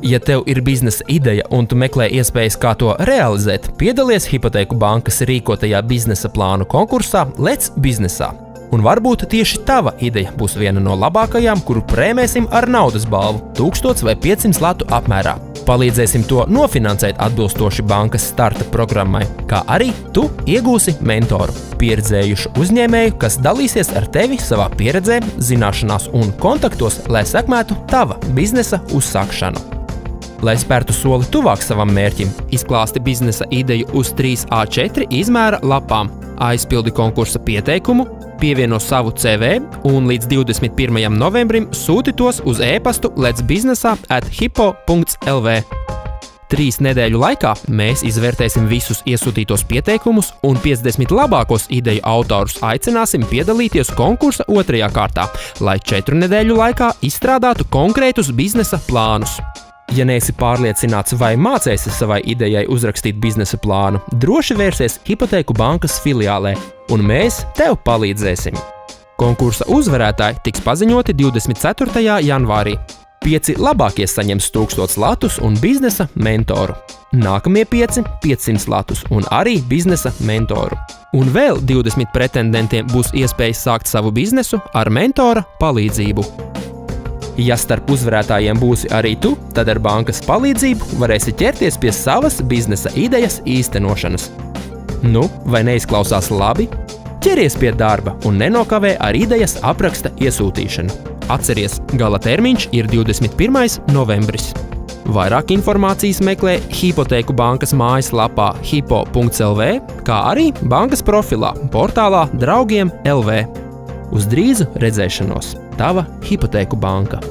Ja tev ir biznesa ideja un tu meklē iespējas, kā to realizēt, piedalies Hipotēku bankas rīkotajā biznesa plānu konkursā Let's biznesā. Un varbūt tieši tava ideja būs viena no labākajām, kuru prēmēsim ar naudas balvu 1000 vai 500 latu apmērā. Palīdzēsim to nofinansēt atbilstoši bankas starta programmai, kā arī tu iegūsi mentoru, pieredzējušu uzņēmēju, kas dalīsies ar tevi savā pieredzē, zināšanās un kontaktos, lai sekmētu tava biznesa uzsākšanu. Lai spērtu soli tuvāk savam mērķim, izklāsti biznesa ideju uz 3 A4 izmēra lapām, aizpildi konkursa pieteikumu, pievieno savu CV un līdz 21. novembrim sūti tos uz e-pastu letsbiznesā@hipo.lv. 3 nedēļu laikā mēs izvērtēsim visus iesūtītos pieteikumus un 50 labākos ideju autorus aicināsim piedalīties konkursa 2. kārtā, lai 4 nedēļu laikā izstrādātu konkrētus biznesa plānus. Ja neesi pārliecināts vai mācēsi savai idejai uzrakstīt biznesa plānu, droši vērsies Hipotēku bankas filiālē, un mēs tev palīdzēsim. Konkursa uzvarētāji tiks paziņoti 24. janvārī. 5 labākie saņems 1000 latus un biznesa mentoru. Nākamie 5 – 500 latus un arī biznesa mentoru. Un vēl 20 pretendentiem būs iespēja sākt savu biznesu ar mentora palīdzību. Ja starp uzvarētājiem būsi arī tu, tad ar bankas palīdzību varēsi ķerties pie savas biznesa idejas īstenošanas. Nu, vai neizklausās labi? Ķeries pie darba un nenokavē ar idejas apraksta iesūtīšanu. Atceries, gala termiņš ir 21. novembris. Vairāk informācijas meklē Hipotēku bankas mājaslapā hipo.lv, kā arī bankas profilā portālā Draugiem LV. Uz drīzu redzēšanos! Tava Hipotēku banka.